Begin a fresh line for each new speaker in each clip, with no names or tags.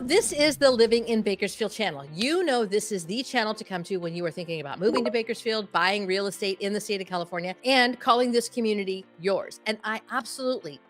This is the Living in Bakersfield channel. You know, this is the channel to come to when you are thinking about moving to Bakersfield, buying real estate in the state of California, and calling this community yours. And I absolutely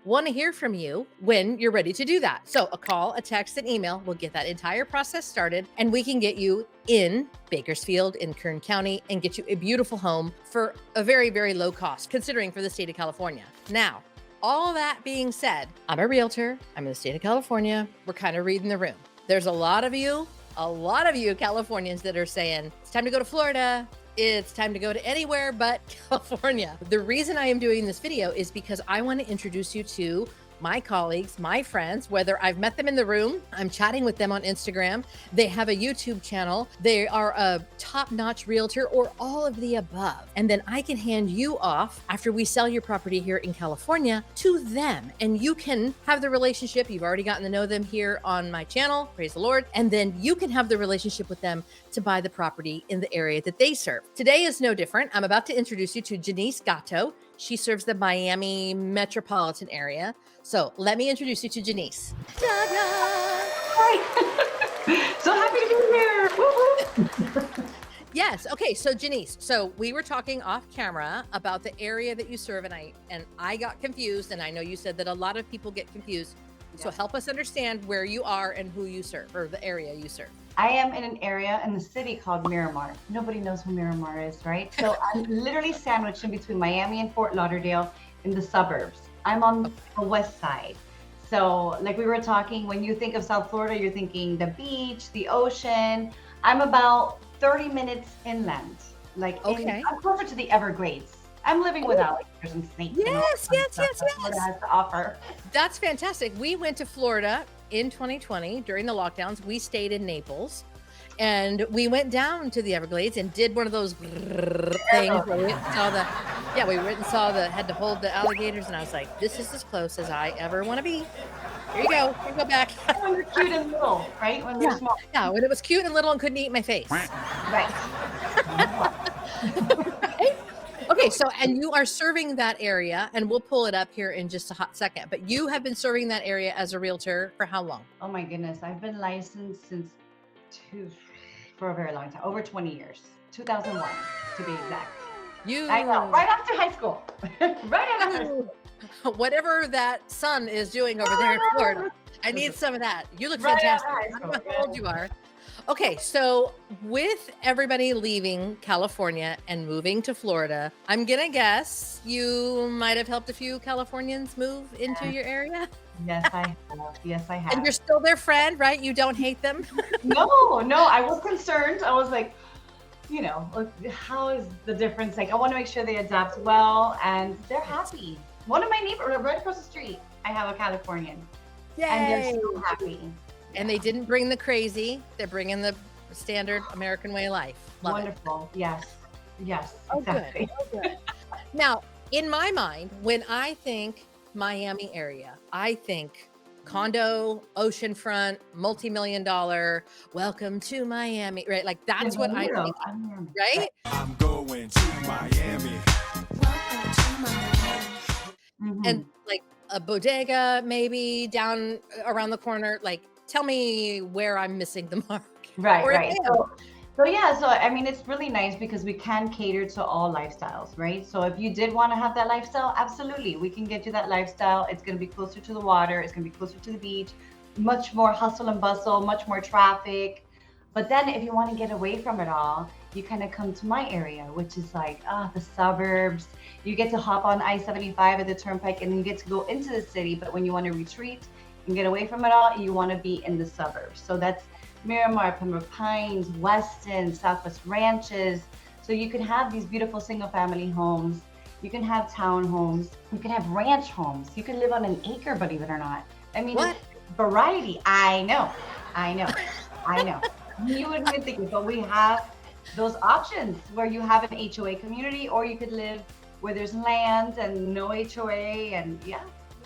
want to hear from you when you're ready to do that. So a call, a text, an email will get that entire process started, and we can get you in Bakersfield, in Kern County, and get you a beautiful home for a very, very low cost, considering for the state of California. Now, all that being said, I'm a realtor. I'm in the state of California. We're kind of reading the room. There's a lot of you Californians that are saying, it's time to go to Florida. It's time to go to anywhere but California. The reason I am doing this video is because I want to introduce you to my colleagues, my friends, whether I've met them in the room, I'm chatting with them on Instagram, they have a YouTube channel, they are a top-notch realtor, or all of the above. And then I can hand you off after we sell your property here in California to them. And you can have the relationship. You've already gotten to know them here on my channel, praise the Lord. And then you can have the relationship with them to buy the property in the area that they serve. Today is no different. I'm about to introduce you to Jenise Gato. She serves the Miami metropolitan area. So let me introduce you to Jenise.
Hi. So happy to be here.
Yes. Okay. So Jenise, so we were talking off camera about the area that you serve, and I got confused, and I know you said that a lot of people get confused. Yeah. So help us understand where you are and who you serve, or the area you serve.
I am in an area in the city called Miramar. Nobody knows who Miramar is, right? So I'm literally sandwiched in between Miami and Fort Lauderdale in the suburbs. I'm on the west side. So like we were talking, when you think of South Florida, you're thinking the beach, the ocean. I'm about 30 minutes inland. Like I'm closer to the Everglades. I'm living with alligators and snakes.
Yes.
Florida has to offer.
That's fantastic. We went to Florida in 2020 during the lockdowns. We stayed in Naples, and we went down to the Everglades and did one of those things where we went and saw had to hold the alligators, and I was like, this is as close as I ever want to be. Here you go. Here you go back.
When they're cute and little, right? When they're small.
Yeah, when it was cute and little and couldn't eat my face.
Right.
Okay, so, and you are serving that area, and we'll pull it up here in just a hot second, but you have been serving that area as a realtor for how long?
Oh my goodness. I've been licensed for a very long time, over 20 years, 2001 to be exact. I know, right after high school. Right after high school.
Whatever that sun is doing over there in Florida, I need some of that. You look fantastic. I don't know how old you are. Okay, so with everybody leaving California and moving to Florida, I'm gonna guess you might have helped a few Californians move into your area.
Yes, I have. Yes, I have.
And you're still their friend, right? You don't hate them?
No, I was concerned. I was like, you know, how is the difference? Like, I want to make sure they adapt well, and they're happy. One of my neighbors, right across the street, I have a Californian.
Yay!
And they're so happy.
And they didn't bring the crazy. They're bringing the standard American way of life. Love
Wonderful. It. Yes.
Oh,
exactly.
good. Now, in my mind, when I think Miami area, I think condo, oceanfront, multi-million dollar, welcome to Miami, right? Like that's what I think, right?
I'm going to Miami. Welcome to
Miami. And like a bodega, maybe down around the corner, like tell me where I'm missing the mark.
Right. So I mean, it's really nice because we can cater to all lifestyles, right? So if you did want to have that lifestyle, absolutely, we can get you that lifestyle. It's going to be closer to the water. It's going to be closer to the beach, much more hustle and bustle, much more traffic. But then if you want to get away from it all, you kind of come to my area, which is like the suburbs. You get to hop on I-75 at the turnpike, and then you get to go into the city. But when you want to retreat and get away from it all, you want to be in the suburbs. So that's Miramar, Pembroke Pines, Weston, Southwest Ranches. So you can have these beautiful single family homes. You can have townhomes. You can have ranch homes. You can live on an acre, believe it or not. I mean, variety. I know. You wouldn't even think it, but we have those options where you have an HOA community, or you could live where there's land and no HOA, and yeah.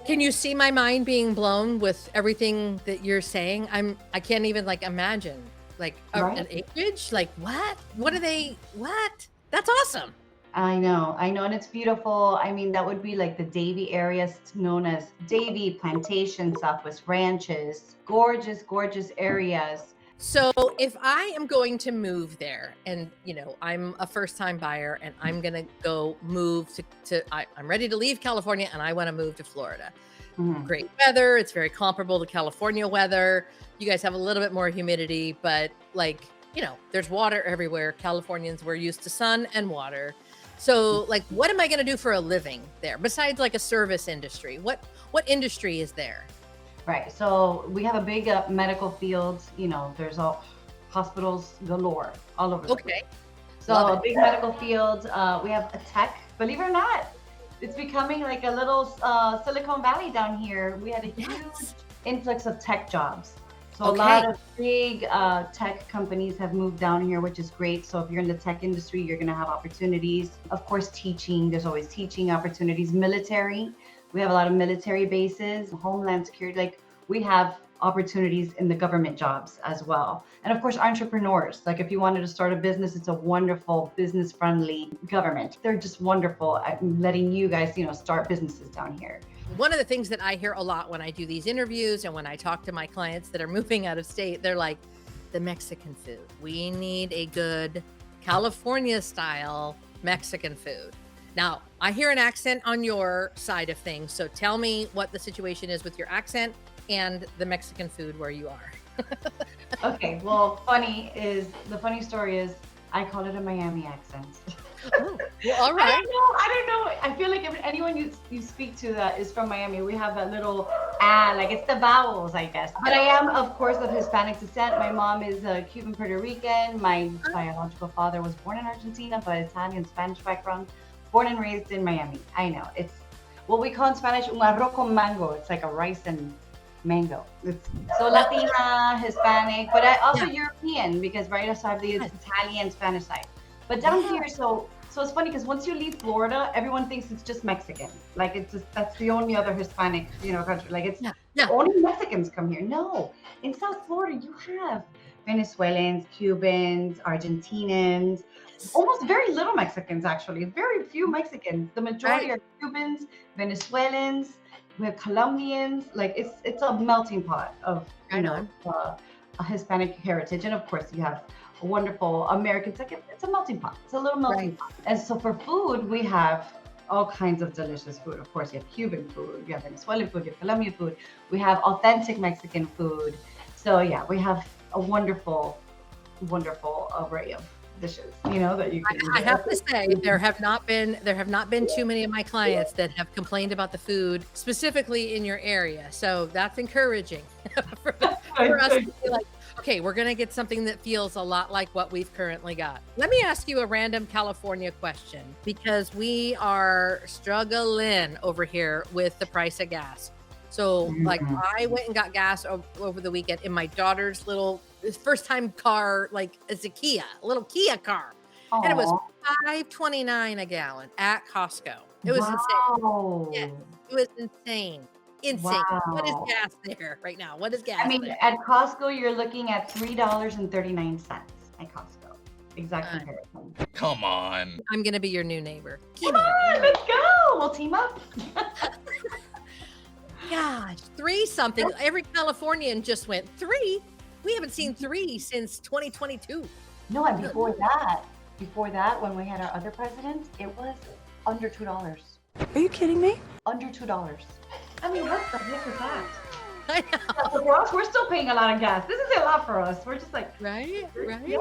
Can you see my mind being blown with everything that you're saying? I can't even like imagine like an acreage. Like what? What? That's awesome.
I know, and it's beautiful. I mean, that would be like the Davie area, known as Davie Plantation, Southwest Ranches. Gorgeous, gorgeous areas.
So if I am going to move there and, I'm a first time buyer and I'm going to go move I'm ready to leave California and I want to move to Florida.
Mhm.
Great weather. It's very comparable to California weather. You guys have a little bit more humidity, but there's water everywhere. Californians, we're used to sun and water. So what am I going to do for a living there besides like a service industry? What industry is there?
Right. So we have a big medical field. There's all hospitals galore all over the place.
Okay.
So
Love
a
it.
big medical field. We have a tech. Believe it or not, it's becoming like a little Silicon Valley down here. We had a huge
Yes.
influx of tech jobs. So a
Okay.
lot of big tech companies have moved down here, which is great. So if you're in the tech industry, you're going to have opportunities. Of course, teaching. There's always teaching opportunities. Military. We have a lot of military bases, homeland security. Like we have opportunities in the government jobs as well. And of course, entrepreneurs. Like if you wanted to start a business, it's a wonderful business friendly government. They're just wonderful at letting you guys, start businesses down here.
One of the things that I hear a lot when I do these interviews and when I talk to my clients that are moving out of state, they're like, the Mexican food. We need a good California style Mexican food. Now, I hear an accent on your side of things. So tell me what the situation is with your accent and the Mexican food where you are.
Okay, well, the funny story is I call it a Miami accent.
Oh, well, all
I
right.
don't know. I feel like if anyone you speak to that is from Miami, we have that little like it's the vowels, I guess. But I am, of course, of Hispanic descent. My mom is Cuban Puerto Rican. My biological father was born in Argentina, but Italian, Spanish background. Born and raised in Miami. I know. It's what we call in Spanish un arroz con mango. It's like a rice and mango. It's so Latina, Hispanic, but I also
Yeah.
European because right outside the
Yes.
Italian, Spanish side. But down
Yeah.
here, so it's funny because once you leave Florida, everyone thinks it's just Mexican. Like it's just that's the only other Hispanic, country. Like it's
Yeah.
only Mexicans come here. No, in South Florida you have Venezuelans, Cubans, Argentinians, almost very little Mexicans actually. Very few Mexicans. The majority
Right.
are Cubans, Venezuelans. We have Colombians. Like it's a melting pot of
Right on.
a Hispanic heritage, and of course you have a wonderful American. It's a melting pot. It's a little melting
Right.
pot. And so for food, we have all kinds of delicious food. Of course, you have Cuban food, you have Venezuelan food, you have Colombian food. We have authentic Mexican food. So yeah, we have a wonderful, wonderful array of dishes. That you can.
I have to say there have not been too many of my clients that have complained about the food specifically in your area. So that's encouraging for us to be like, okay, we're going to get something that feels a lot like what we've currently got. Let me ask you a random California question because we are struggling over here with the price of gas. So I went and got gas over the weekend in my daughter's little first time car, like it's a little Kia car. And it was $5.29 a gallon at Costco. It was insane.
Wow.
Yes, it was insane. Insane. What is
Wow.
gas there right now? What is gas
I mean,
there?
at Costco, you're looking at $3.39 at Costco. Exact
Uh,
comparison.
Come on.
I'm going to be your new neighbor.
Come on, let's go. We'll team up.
Gosh, 3 something. Every Californian just went 3. We haven't seen 3 since 2022.
No, and before that, when we had our other president, it was under $2.
Are you kidding me?
Under $2. I mean, what the heck is that?
I know.
So for us, we're still paying a lot of gas. This is a lot for us. We're just like,
Right?
yeah.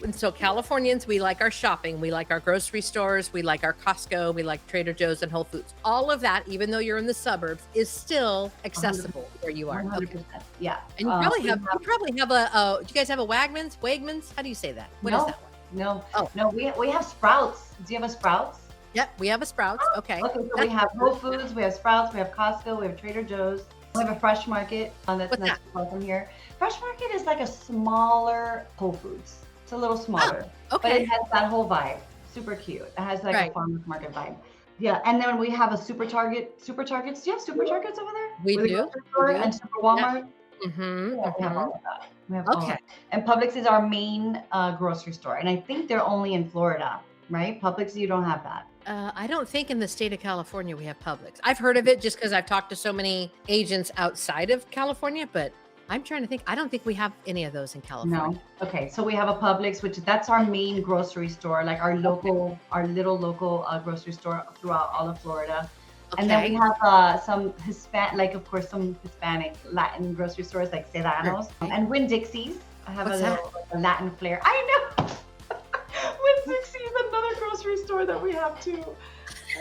And so Californians, we like our shopping. We like our grocery stores. We like our Costco. We like Trader Joe's and Whole Foods. All of that, even though you're in the suburbs, is still accessible where you are.
100%.
Okay.
Yeah.
And you probably have a, do you guys have a Wegmans? Wegmans? How do you say that? What is
No.
that one?
No.
Oh.
No, we have Sprouts. Do you have a Sprouts?
Yep, we have a Sprouts. Okay.
Okay, so we have Whole Foods, we have Sprouts, we have Costco, we have Trader Joe's. We have a Fresh Market that's
What's
not
that?
too far from here. Fresh Market is like a smaller Whole Foods. It's a little smaller, but
Okay.
it has that whole vibe. Super cute. It has like
Right.
a farmer's market vibe. Yeah, and then we have a Super Target. Super Targets. Do you have Super Targets over there?
We
With a
do.
grocery store
We do.
and Super Walmart.
Mm-hmm.
Yeah, we have all of that. We have all
Okay.
that. And Publix is our main grocery store, and I think they're only in Florida. right? Publix, you don't have that.
I don't think in the state of California we have Publix. I've heard of it just because I've talked to so many agents outside of California, but I'm trying to think. I don't think we have any of those in California.
No. Okay. So we have a Publix, which that's our main grocery store, like our little local grocery store throughout all of Florida. And then we have some like of course, some Hispanic Latin grocery stores like Sedano's and Winn-Dixie's. I have a Latin flair. I know. Winn-Dixie is another grocery store that we have too.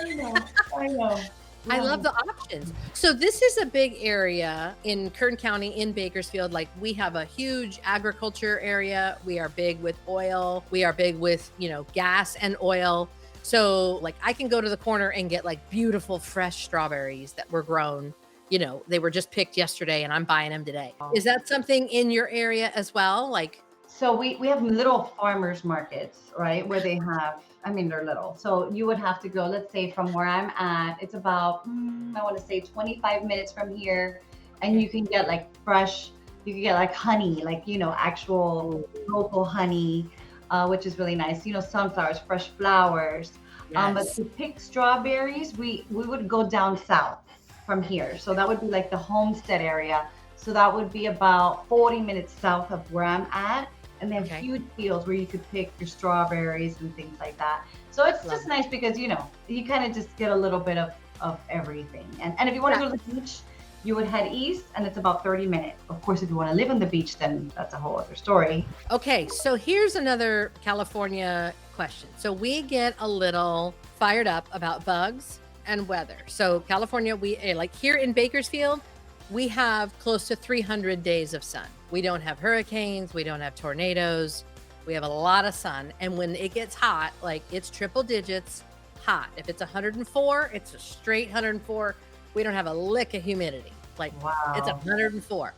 I know. Yeah.
I love the options. So this is a big area in Kern County in Bakersfield. Like we have a huge agriculture area. We are big with oil. We are big with, gas and oil. So like I can go to the corner and get like beautiful fresh strawberries that were grown. They were just picked yesterday and I'm buying them today. Is that something in your area as well? Like,
so we have little farmers markets, right? Where they have, they're little. So you would have to go, let's say from where I'm at, it's about, I want to say 25 minutes from here. And you can get like fresh, you can get like honey, like, actual local honey, which is really nice. Sunflowers, fresh flowers.
yes.
But to pick strawberries, we would go down south from here. So that would be like the Homestead area. So that would be about 40 minutes south of where I'm at. And they have huge fields where you could pick your strawberries and things like that. So it's just nice because, you kind of just get a little bit of everything. And if you want to go to the beach, you would head east and it's about 30 minutes. Of course, if you want to live on the beach, then that's a whole other story.
Okay, so here's another California question. So we get a little fired up about bugs and weather. So California, we like here in Bakersfield, we have close to 300 days of sun. We don't have hurricanes. We don't have tornadoes. We have a lot of sun. And when it gets hot, like it's triple digits hot. If it's 104, it's a straight 104. We don't have a lick of humidity. Like it's 104.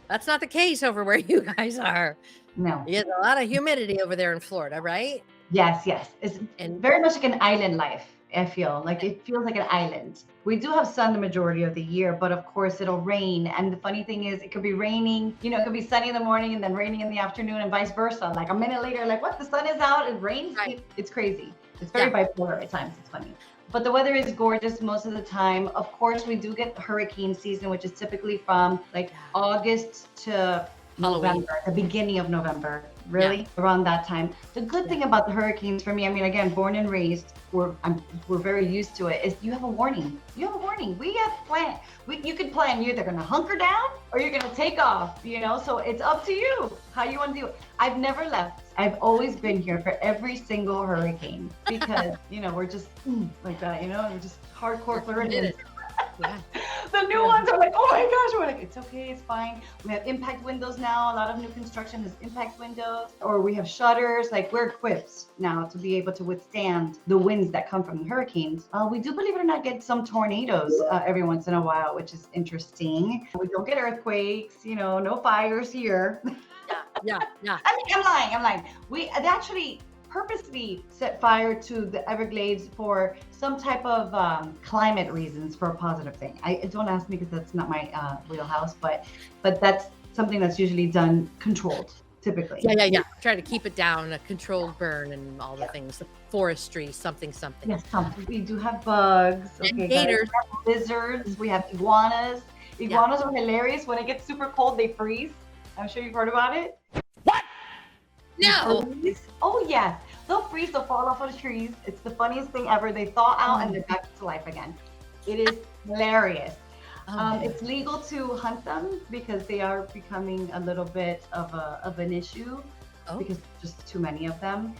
That's not the case over where you guys are.
No.
There's a lot of humidity over there in Florida, right?
Yes. It's very much like an island life. I feel like it feels like an island. We do have sun the majority of the year, but of course it'll rain. And the funny thing is it could be raining, it could be sunny in the morning and then raining in the afternoon and vice versa. Like a minute later, like what, the sun is out, it rains. Right. It's crazy. It's very bipolar at times. It's funny. But the weather is gorgeous most of the time. Of course, we do get hurricane season, which is typically from like August to November, the beginning of November, really around that time. The good thing about the hurricanes for me, again, born and raised, we're very used to it, is you have a warning. We have plan. You could plan, you're either going to hunker down or you're going to take off, so it's up to you how you want to do it. I've never left. I've always been here for every single hurricane because, we're just like that, we're just hardcore Floridians. The new ones are like, oh my gosh, we're like, it's okay, it's fine. We have impact windows now. A lot of new construction has impact windows, or we have shutters. Like we're equipped now to be able to withstand the winds that come from the hurricanes. We do, believe it or not, get some tornadoes every once in a while, which is interesting. We don't get earthquakes, no fires here.
Yeah.
I'm lying. They actually purposely set fire to the Everglades for some type of climate reasons, for a positive thing. I don't ask me because that's not my wheelhouse, but that's something that's usually done controlled, typically.
Yeah. Try to keep it down, a controlled burn and all the things, the forestry, something.
Yes, something. We do have bugs.
And gators.
We have lizards. We have iguanas. Iguanas are hilarious. When it gets super cold, they freeze. I'm sure you've heard about it.
No.
Oh yes, they'll freeze. They'll fall off of the trees. It's the funniest thing ever. They thaw out and they're back to life again. It is hilarious. It's legal to hunt them because they are becoming a little bit of an issue because there's just too many of them.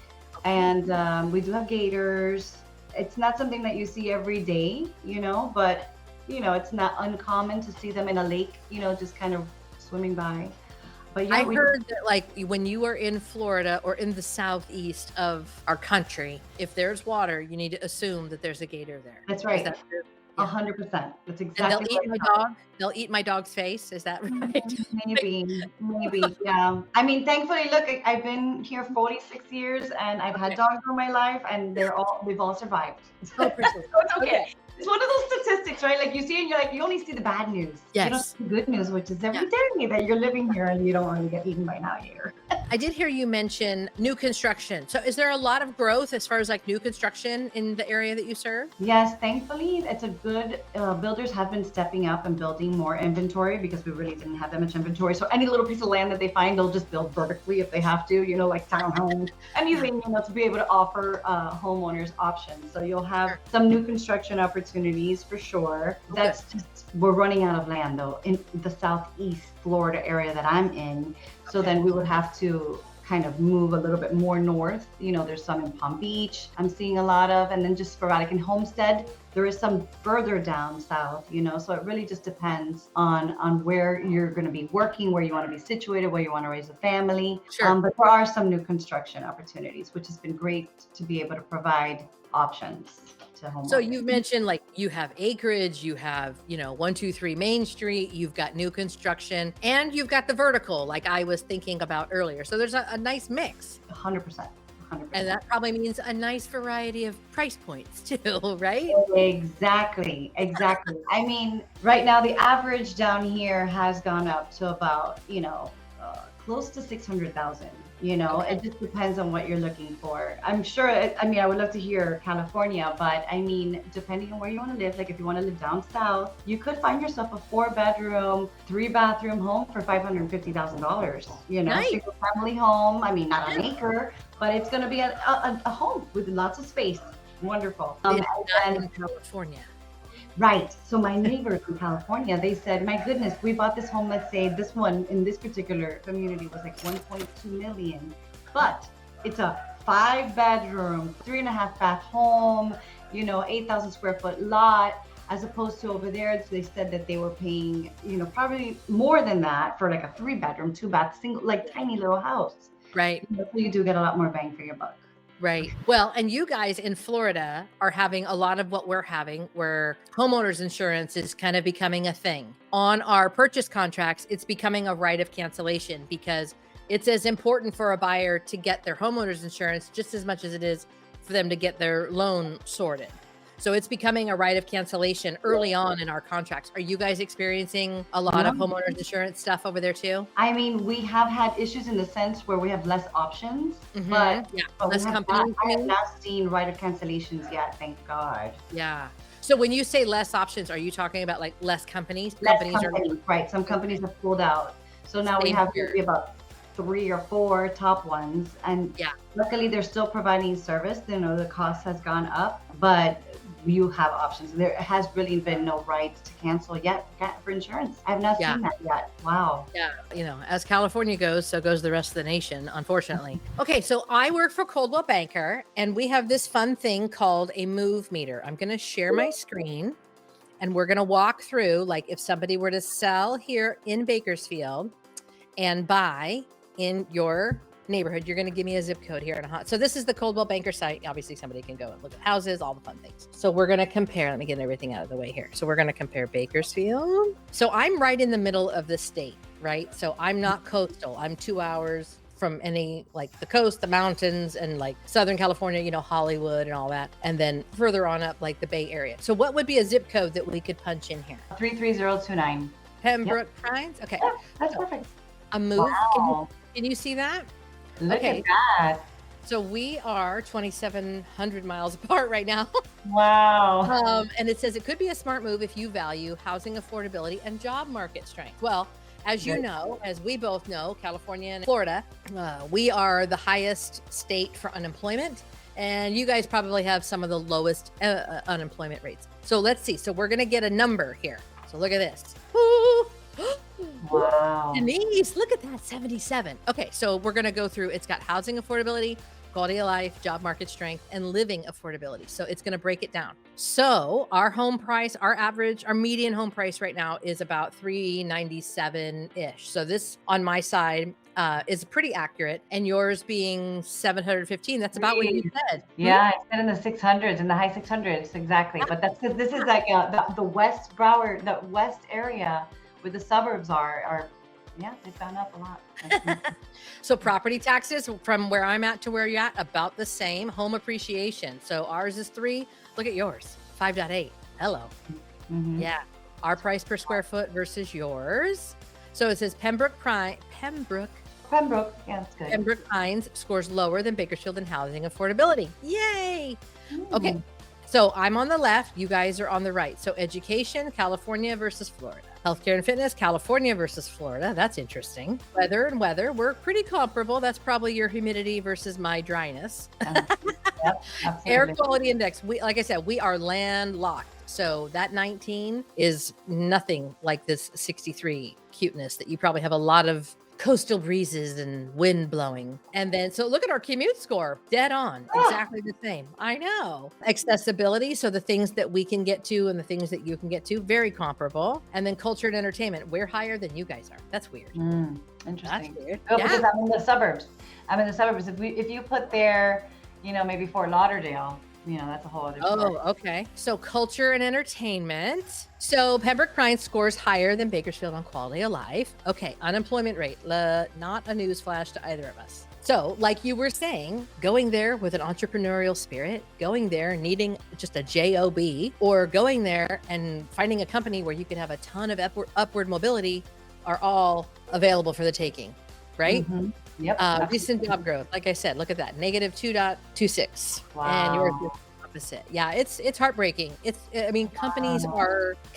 And we do have gators. It's not something that you see every day, but it's not uncommon to see them in a lake, just kind of swimming by. But
I heard that like when you are in Florida or in the southeast of our country, if there's water, you need to assume that there's a gator there.
That's right.
Is that true?
100%. That's exactly.
And they'll eat my dog. They'll eat my dog's face. Is that right?
Maybe. Yeah. Thankfully, look, I've been here 46 years, and I've had dogs for my life, and we've all survived. So it's okay. It's one of those statistics, right? Like you see, and you're like, you only see the bad news.
Yes.
You don't see the good news, which is every day that you're living here and you don't want to get eaten by an alligator.
I did hear you mention new construction. So is there a lot of growth as far as like new construction in the area that you serve?
Yes, thankfully, it's a good, builders have been stepping up and building more inventory because we really didn't have that much inventory. So any little piece of land that they find, they'll just build vertically if they have to, like townhomes, anything, to be able to offer homeowners options. So you'll have some new construction opportunities for sure. That's just, we're running out of land though in the Southeast Florida area that I'm in. So then we would have to kind of move a little bit more north. There's some in Palm Beach I'm seeing a lot of, and then just sporadic in Homestead. There is some further down south, so it really just depends on where you're going to be working, where you want to be situated, where you want to raise a family.
Sure.
But there are some new construction opportunities, which has been great to be able to provide options to homeowners.
So you've mentioned like you have acreage, you have, 123 Main Street, you've got new construction, and you've got the vertical like I was thinking about earlier. So there's a nice mix.
100%. 100%.
And that probably means a nice variety of price points too, right?
Exactly. I mean, right now the average down here has gone up to about, close to 600,000. It just depends on what you're looking for. I'm sure, I would love to hear California, but depending on where you want to live, like if you want to live down south, you could find yourself a 4-bedroom, 3-bathroom home for $550,000,
Nice.
Single family home. Not an acre, but it's going to be a home with lots of space. Wonderful.
It's not in California.
Right. So my neighbors in California, they said, my goodness, we bought this home. Let's say this one in this particular community was like 1.2 million, but it's a 5-bedroom, 3.5-bath home, 8,000 square foot lot, as opposed to over there. They said that they were paying, probably more than that for like a 3-bedroom, 2-bath, single, like tiny little house.
Right.
So you do get a lot more bang for your buck.
Right. Well, and you guys in Florida are having a lot of what we're having, where homeowners insurance is kind of becoming a thing. On our purchase contracts, it's becoming a right of cancellation because it's as important for a buyer to get their homeowners insurance just as much as it is for them to get their loan sorted. So it's becoming a right of cancellation early on in our contracts. Are you guys experiencing a lot of homeowners insurance stuff over there too?
We have had issues in the sense where we have less options, but
less
I
companies.
have not seen right of cancellations yet, thank God.
Yeah. So when you say less options, are you talking about like less companies?
Right. Some companies have pulled out. So now we have maybe about 3 or 4 top ones. And luckily they're still providing service. The cost has gone up, but you have options. There has really been no right to cancel yet for insurance. I have not seen that yet. Wow.
Yeah. As California goes, so goes the rest of the nation, unfortunately. Okay. So I work for Coldwell Banker and we have this fun thing called a move meter. I'm going to share my screen and we're going to walk through, like if somebody were to sell here in Bakersfield and buy in your neighborhood, you're going to give me a zip code here in a hot. So this is the Coldwell Banker site. Obviously somebody can go and look at houses, all the fun things. So we're going to compare, let me get everything out of the way here. So we're going to compare Bakersfield. So I'm right in the middle of the state, right? So I'm not coastal. I'm 2 hours from any, like the coast, the mountains, and like Southern California, Hollywood and all that. And then further on up, like the Bay Area. So what would be a zip code that we could punch in here?
33029.
Pembroke Pines? Okay.
Yeah, that's perfect.
A move.
Wow.
Can you see that?
Look at that.
So we are 2,700 miles apart right now.
Wow.
And it says it could be a smart move if you value housing affordability and job market strength. Well, as you know, as we both know, California and Florida, we are the highest state for unemployment. And you guys probably have some of the lowest unemployment rates. So let's see. So we're going to get a number here. So look at this. Woo!
Wow.
Denise, look at that, 77. Okay, so we're going to go through, it's got housing affordability, quality of life, job market strength, and living affordability. So it's going to break it down. So our home price, our median home price right now is about $397-ish. So this on my side is pretty accurate, and yours being 715. That's about what you said.
Yeah, it's been in the 600s, in the high 600s, exactly. But that's because this is like the West Broward, the West area where the suburbs are. Yeah, they've gone up a lot.
So property taxes from where I'm at to where you're at, about the same. Home appreciation. So ours is 3. Look at yours, 5.8. Hello.
Mm-hmm.
Yeah. Our price per square foot versus yours. So it says Pembroke
Pembroke. Yeah, that's good.
Pembroke Pines scores lower than Bakersfield in housing affordability. Yay! Okay, so I'm on the left, you guys are on the right. So education, California versus Florida. Healthcare and fitness, California versus Florida. That's interesting. Weather and weather, we're pretty comparable. That's probably your humidity versus my dryness.
Yep,
Air
absolutely.
quality index, like I said, we are landlocked. So that 19 is nothing like this 63 cuteness that you probably have a lot of coastal breezes and wind blowing. And then, so look at our commute score, dead on, exactly the same. I know. Accessibility, so the things that we can get to and the things that you can get to, very comparable. And then culture and entertainment, we're higher than you guys are. That's weird.
Interesting.
That's weird.
Oh,
Yeah.
because I'm in the suburbs. I'm in the suburbs. If you put there, maybe Fort Lauderdale, that's a whole other story.
Oh, okay. So culture and entertainment. So Pembroke Pines scores higher than Bakersfield on quality of life. Okay, unemployment rate, not a news flash to either of us. So like you were saying, going there with an entrepreneurial spirit, going there needing just a job, or going there and finding a company where you can have a ton of upward mobility are all available for the taking, right?
Mhm. Yep.
Recent job growth, like I said, look at that, negative 2.26. And yours is opposite. Yeah, it's heartbreaking. Companies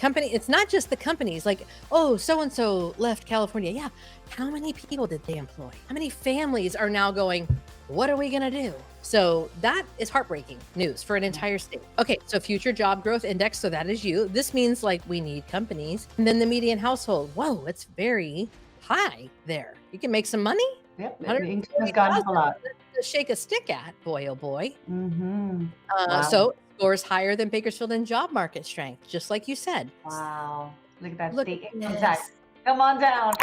it's not just the companies, like, oh, so-and-so left California. Yeah. How many people did they employ? How many families are now going, what are we going to do? So that is heartbreaking news for an entire state. Okay, so future job growth index, so that is you. This means like we need companies. And then the median household, whoa, it's very high there. You can make some money.
Yep. The income has gone up a lot.
To shake a stick at, boy, oh boy.
Mm-hmm. Wow.
So scores higher than Bakersfield in job market strength, just like you said.
Wow. Look at that
Look
state
at
income
this.
tax. Come on down.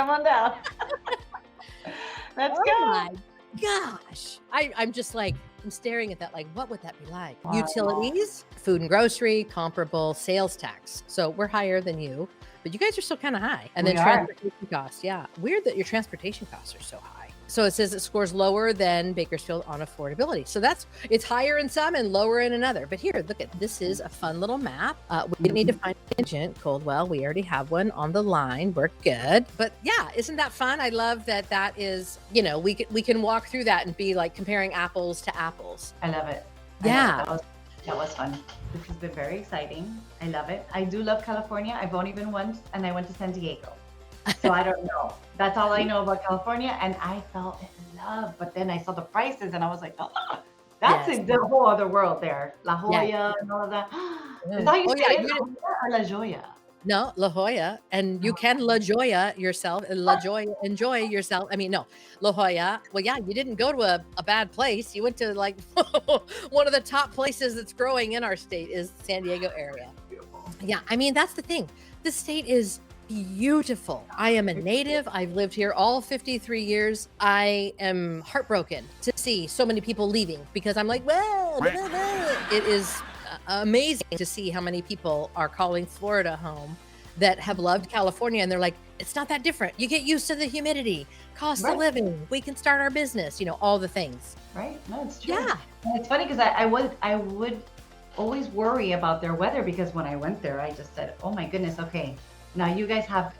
Let's
Oh
go.
my gosh. I'm just like, I'm staring at that like, what would that be like?
Wow.
Utilities, food and grocery, comparable, sales tax. So we're higher than you, but you guys are still kind of high. And then
We are.
transportation costs. Yeah. Weird that your transportation costs are so high. So it says it scores lower than Bakersfield on affordability. So it's higher in some and lower in another. But here, look at, this is a fun little map. We didn't need to find an agent, Coldwell. We already have one on the line. We're good. But yeah, isn't that fun? I love that is, we can walk through that and be like comparing apples to apples.
I love it.
Yeah.
That was fun. This has been very exciting. I love it. I do love California. I've only been once, and I went to San Diego. So I don't know. That's all I know about California, and I fell in love. But then I saw the prices, and I was like, oh, that's
Yes.
a whole other world there. La Jolla
Yeah.
and all of that. Is that how you
Oh,
say
yeah,
it?
you
La
didn't-
Jolla or La Jolla?
No, La Jolla, and you can La Jolla yourself, enjoy yourself. I mean, no, La Jolla. Well, yeah, you didn't go to a bad place. You went to like one of the top places that's growing in our state is San Diego area.
Beautiful.
Yeah, I mean, that's the thing. The state is beautiful. I am a native. I've lived here all 53 years. I am heartbroken to see so many people leaving because I'm like, well, it is amazing to see how many people are calling Florida home that have loved California. And they're like, it's not that different. You get used to the humidity, cost
Right.
of living. We can start our business, all the things.
Right? No, it's true.
Yeah.
And it's funny because I would always worry about their weather because when I went there, I just said, oh my goodness, okay, now you guys have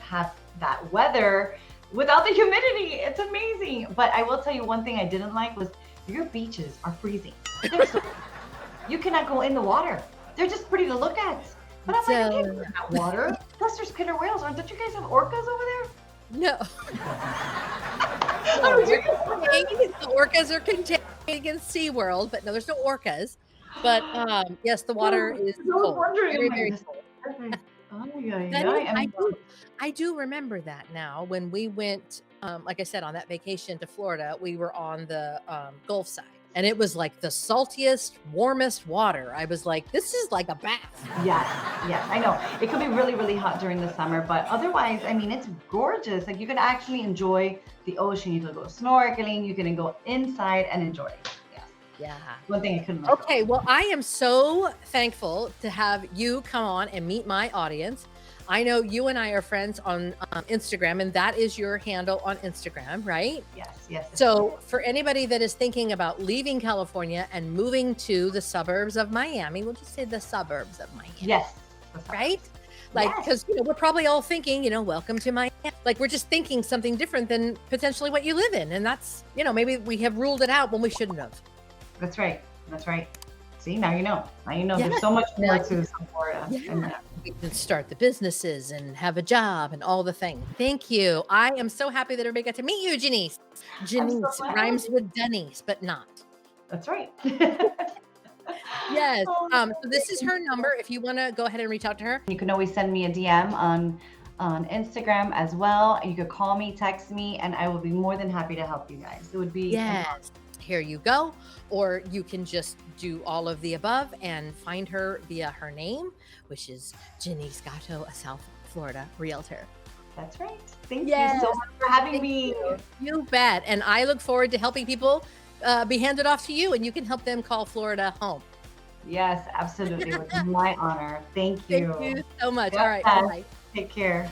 that weather without the humidity. It's amazing. But I will tell you one thing I didn't like was your beaches are freezing. You cannot go in the water. They're just pretty to look at. But I'm like, I can't go in that water. Plus there's killer whales. Don't you guys have orcas over there?
No.
Oh,
You're saying the orcas are contained in SeaWorld, but no, there's no orcas. But yes, the water is
I was
cold.
wondering.
Very,
I'm
very
like,
cold.
oh, yeah,
That
yeah.
is- I do remember that now when we went, like I said, on that vacation to Florida, we were on the Gulf side. And it was like the saltiest, warmest water. I was like, this is like a bath.
Yes, I know. It could be really, really hot during the summer, but otherwise, I mean, it's gorgeous. Like you can actually enjoy the ocean. You can go snorkeling. You can go inside and enjoy it. Yes.
Yeah.
One thing I couldn't let go.
Okay, well, I am so thankful to have you come on and meet my audience. I know you and I are friends on Instagram, and that is your handle on Instagram, right?
Yes.
So for anybody that is thinking about leaving California and moving to the suburbs of Miami, we'll just say the suburbs of Miami,
Yes.
right? Like,
Yes.
because, we're probably all thinking, welcome to Miami. Like, we're just thinking something different than potentially what you live in. And that's, maybe we have ruled it out when we shouldn't have.
That's right. That's right. See, now you know. Now you know.
Yeah.
There's so much more
Now
to South Florida. And
Yeah. We can start the businesses and have a job and all the things. Thank you. I am so happy that everybody got to meet you, Jenise.
I'm so
Jenise
glad.
rhymes with Denise, but not.
That's right.
Yes.
Oh,
So this is her number. If you want to go ahead and reach out to her.
you can always send me a DM on Instagram as well. You could call me, text me, and I will be more than happy to help you guys. It would be an honor.
Yes. Here you go. Or you can just do all of the above and find her via her name, which is Jenise Gato, a South Florida realtor.
That's right. Thank
Yes.
you so much for having
Thank
me.
You bet. And I look forward to helping people be handed off to you, and you can help them call Florida home.
Yes, absolutely. It was my honor. Thank you.
Thank you so much.
Yes.
All right. Bye.
Take care.